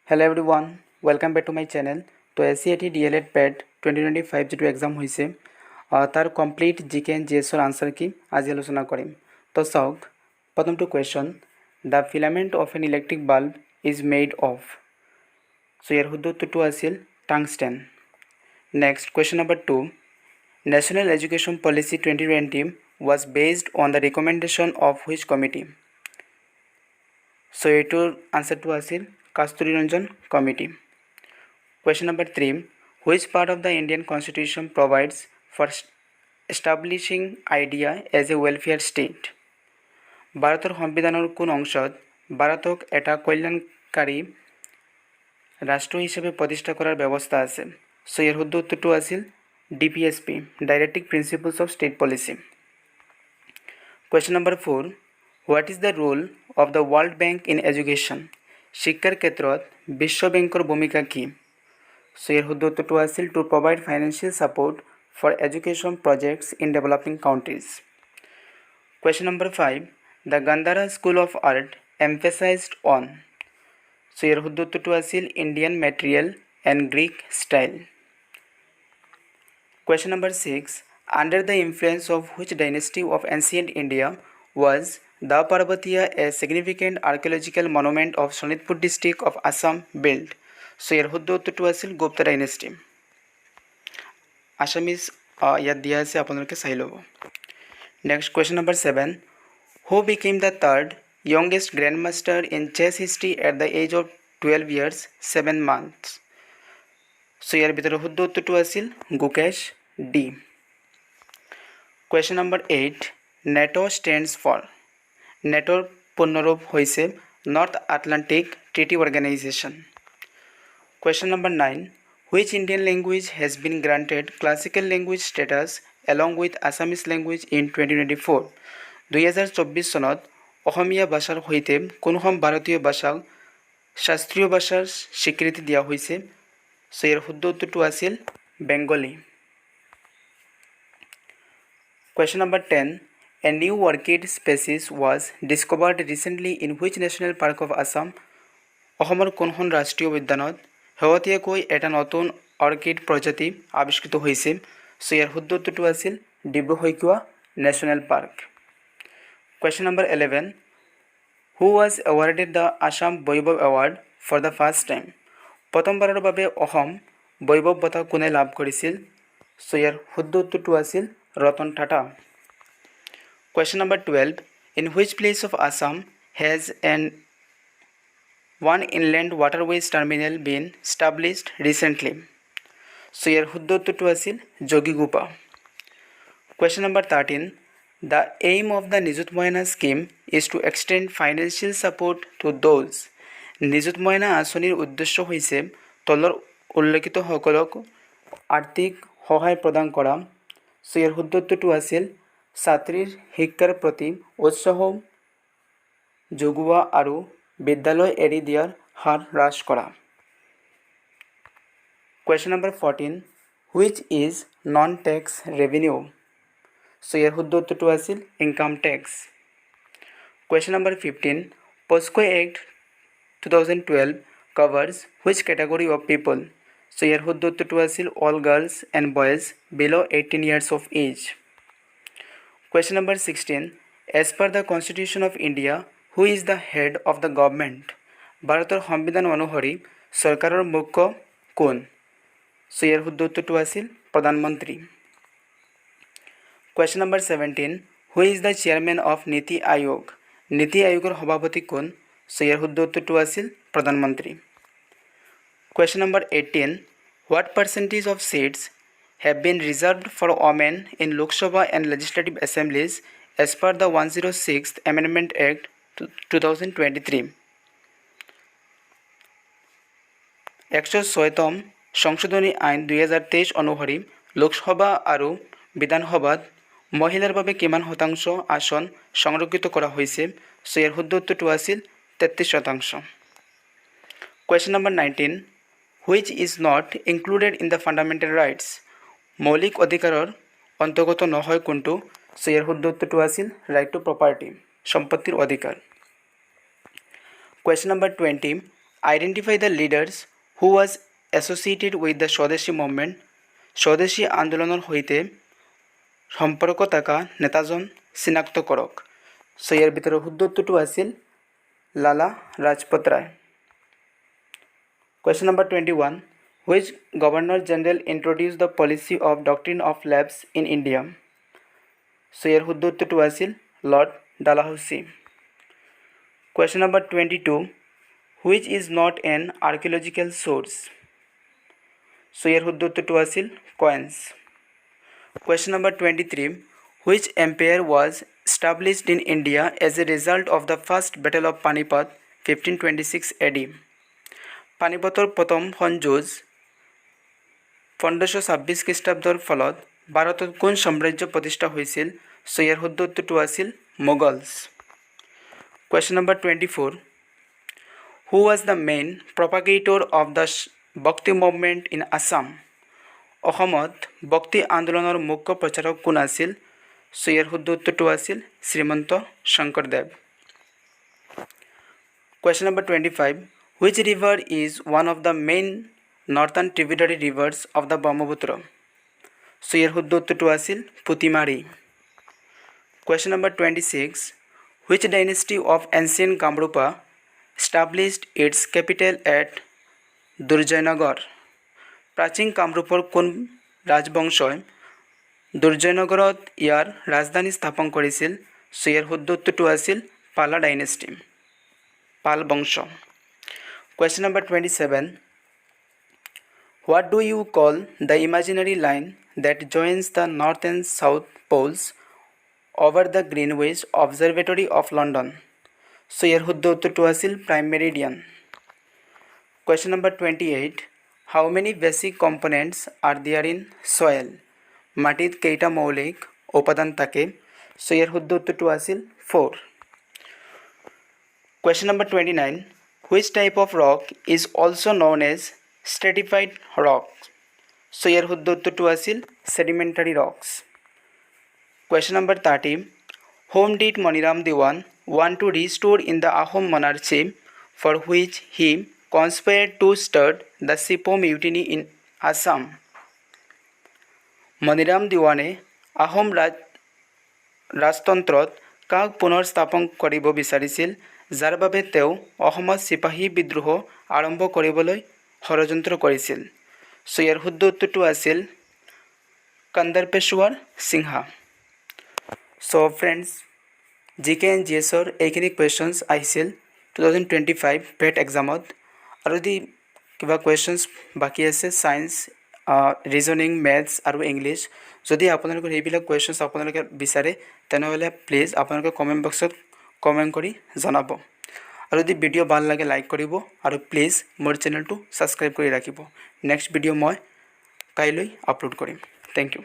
Hello everyone, welcome back to my channel. তো SCAT DLED PET 2025 যেটো exam হৈছে তাৰ কমপ্লিট জিকে এণ্ড জিএছৰ আনসাৰ কি আজি আলোচনা কৰিম। তো চাওক প্ৰথমটো question, the filament of an electric bulb is made of. So ইয়াৰ শুদ্ধ উত্তৰটো আছিল tungsten. Next question number 2, national education policy 2020 was based on the recommendation of which committee? So এইটোৰ আনসাৰটো আছিল Kasturi Ranjan Committee. Question number 3, which part of the Indian Constitution provides for establishing India as a welfare state? ভাৰতৰ সংবিধানৰ কোন অংশত ভাৰতক এটা কল্যাণকাৰী ৰাষ্ট্ৰ হিচাপে প্ৰতিষ্ঠা কৰাৰ ব্যৱস্থা আছে? সো ইয়াৰ শুদ্ধ উত্তৰটো আছিল DPSP, Directive Principles of State Policy. Question number 4, what is the role of the World Bank in education? শিক্ষাৰ ক্ষেত্ৰত বিশ্ব বেংকৰ ভূমিকা কি? সো ইয়াৰ শুদ্ধ উত্তৰটো আছিল to provide financial support for education projects in developing countries. Question number 5, the Gandhara school of art emphasized on. So ইয়াৰ শুদ্ধ উত্তৰটো আছিল Indian material and Greek style. Question number 6, under the influence of which dynasty of ancient India was the Parvatiya, a significant archaeological monument of Sonitpur district of Assam, built? So here শুদ্ধ উত্তৰটো আছিল Gupta dynasty. Assamese ইয়াত দিয়া আছে, আপোনালোকে চাই ল'ব। Next question number 7, who became the third youngest grandmaster in chess history at the age of 12 years 7 months? So ইয়াৰ ভিতৰত শুদ্ধ উত্তৰটো আছিল গুকেশ ডি। কুৱেশ্যন নম্বৰ 8, নেটো stands for? নেটোৰ পূৰ্ণৰূপ হৈছে north Atlantic treaty organisation. Question number 9, which Indian language has been granted classical language status along with Assamese language in 2024? 2024 চনত অসমীয়া ভাষাৰ সৈতে কোনখন ভাৰতীয় ভাষাক শাস্ত্ৰীয় ভাষাৰ স্বীকৃতি দিয়া হৈছে? সো ইয়াৰ শুদ্ধ উত্তৰটো আছিল Bengali. Question number 10, a new orchid species was discovered recently in which national park of Assam? অসমৰ কোনখন ৰাষ্ট্ৰীয় উদ্যানত শেহতীয়াকৈ এটা নতুন অৰ্কিড প্ৰজাতি আৱিষ্কৃত হৈছে? সো ইয়াৰ শুদ্ধ উত্তৰটো আছিল Dibru Saikhowa national park. Question number 11, who was awarded the Assam Baibhav award for the first time? প্ৰথমবাৰৰ বাবে অসম বৈভৱ বঁটা কোনে লাভ কৰিছিল? সো ইয়াৰ শুদ্ধ উত্তৰটো আছিল Ratan Tata. Question number 12, in which place of Assam has one inland waterways terminal been established recently? So ইয়াৰ শুদ্ধ উত্তৰটো আছিল Jogighopa. Question number 13, the aim of the Nijut Moyana scheme is to extend financial support to those. Nijut Moyana আঁচনিৰ উদ্দেশ্য হৈছে তলৰ উল্লেখিত সকলক আৰ্থিক সহায় প্ৰদান কৰা। সো ইয়াৰ শুদ্ধ উত্তৰটো আছিল ছাত্ৰীৰ শিক্ষাৰ প্ৰতি উৎসাহ যোগোৱা আৰু বিদ্যালয় এৰি দিয়াৰ হাৰ হ্ৰাস কৰা। Question number 14, which is non tax revenue? So ইয়াৰ শুদ্ধ উত্তৰটো আছিল income tax. Question number 15, POSCO Act 2012 covers which category of people? So ইয়াৰ শুদ্ধ উত্তৰটো আছিল all girls and boys below 18 years of age. Question number 16, as per the Constitution of India, who is the head of the government? ভাৰতৰ সংবিধান অনুসৰি চৰকাৰৰ মুখ্য কোন? সো ইয়াৰ শুদ্ধ উত্তৰটো আছিল প্ৰধানমন্ত্ৰী। Question number 17, who is the chairman of নীতি আয়োগ? নীতি আয়োগৰ সভাপতি কোন? সো ইয়াৰ শুদ্ধ উত্তৰটো আছিল প্ৰধানমন্ত্ৰী। Question number 18, what percentage of seats have been reserved for women in Lok Sabha and Legislative Assemblies as per the 106th Amendment Act 2023? 106তম সংশোধনী আইন 2023 অনুসৰি লোকসভা আৰু বিধানসভাত মহিলাৰ বাবে কিমান শতাংশ আসন সংৰক্ষিত কৰা হৈছে? সো ইয়াৰ শুদ্ধ উত্তৰটো আছিল 33%। Question number 19, which is not included in the fundamental rights? মৌলিক অধিকাৰৰ অন্তৰ্গত নহয় কোনটো? সো ইয়াৰ শুদ্ধ উত্তৰটো আছিল ৰাইট টু প্ৰপাৰ্টি, সম্পত্তিৰ অধিকাৰ। Question number 20, identify the leaders who was associated with the স্বদেশী মুভমেণ্ট স্বদেশী আন্দোলনৰ সৈতে সম্পৰ্ক থকা নেতাজন চিনাক্ত কৰক। চ' ইয়াৰ ভিতৰত শুদ্ধ উত্তৰটো আছিল লালা ৰাজপত ৰায়। Question number 21. Which Governor General introduced the policy of doctrine of lapse in India? So here শুদ্ধ উত্তৰটো আছিল Lord Dalhousie. Question number 22. Which is not an archaeological source? So here শুদ্ধ উত্তৰটো আছিল coins. Question number 23. Which empire was established in India as a result of the first Battle of Panipat 1526 AD? পানিপথৰ প্ৰথম সনযুঁজ 1526 খ্ৰীষ্টাব্দৰ ফলত ভাৰতত কোন সাম্ৰাজ্য প্ৰতিষ্ঠা হৈছিল? চ' ইয়াৰ শুদ্ধ উত্তৰটো আছিল Mughals. Question number 24. Who was the main propagator of the Bhakti movement in Assam? অসমত ভক্তি আন্দোলনৰ মুখ্য প্ৰচাৰক কোন আছিল? চ' ইয়াৰ শুদ্ধ উত্তৰটো আছিল Srimanta Sankardev. Question number 25. Which river is one of the main northern tributary rivers of the Brahmaputra? So here শুদ্ধ উত্তৰটো আছিল পুতিমাৰী। Question number 26. Which dynasty of ancient Kamrupa established its capital at Durjanagar? প্ৰাচীন কামৰূপৰ কোন ৰাজবংশই দুৰ্জয়নগৰত ইয়াৰ ৰাজধানী স্থাপন কৰিছিল? চ' ইয়াৰ শুদ্ধ উত্তৰটো আছিল পালা ডাইনেষ্টি, পাল বংশ। Question number 27. What do you call the imaginary line that joins the north and south poles over the Greenwich Observatory of London? So here শুদ্ধ উত্তৰটো আছিল prime meridian. Question number 28. How many basic components are there in soil? মাটিত কেইটা মৌলিক উপাদান থাকে? So here শুদ্ধ উত্তৰটো আছিল 4. Question number 29. Which type of rock is also known as stratified rock? So here শুদ্ধ উত্তৰটো আছিল sedimentary rocks. Question number 30. Whom did Maniram Dewan want to restore in the Ahom monarchy, for which he conspired to start the Sipo mutiny in Assam? Maniram Deewane Ahom ৰাজতন্ত্ৰত কাক পুনৰ স্থাপন কৰিব বিচাৰিছিল, যাৰ বাবে তেওঁ অসমত চিপাহী বিদ্ৰোহ আৰম্ভ কৰিবলৈ ষড়যন্ত্ৰ কৰিছিল? চ' ইয়াৰ শুদ্ধ উত্তৰটো আছিল কন্দৰ্পেশ্বৰ সিংহা। চ' ফ্ৰেণ্ডছ, জিকে এণ্ড জিএছৰ এইখিনি কুৱেশ্যনছ আহিছিল 2025 পেট এক্সামত। আৰু যদি কিবা কুৱেশ্যনছ বাকী আছে ছায়েন্স, ৰিজনিং, মেথছ আৰু ইংলিছ, যদি আপোনালোকৰ সেইবিলাক কুৱেশ্যনছ আপোনালোকে বিচাৰে তেনেহ'লে প্লিজ আপোনালোকে কমেণ্ট বক্সত কমেণ্ট কৰি জনাব। আৰু যদি ভিডিঅ' ভাল লাগে লাইক কৰিব আৰু প্লিজ মোৰ চেনেলটো ছাবস্ক্ৰাইব কৰি ৰাখিব। নেক্সট ভিডিঅ' মই কাইলৈ আপলোড কৰিম। Thank U.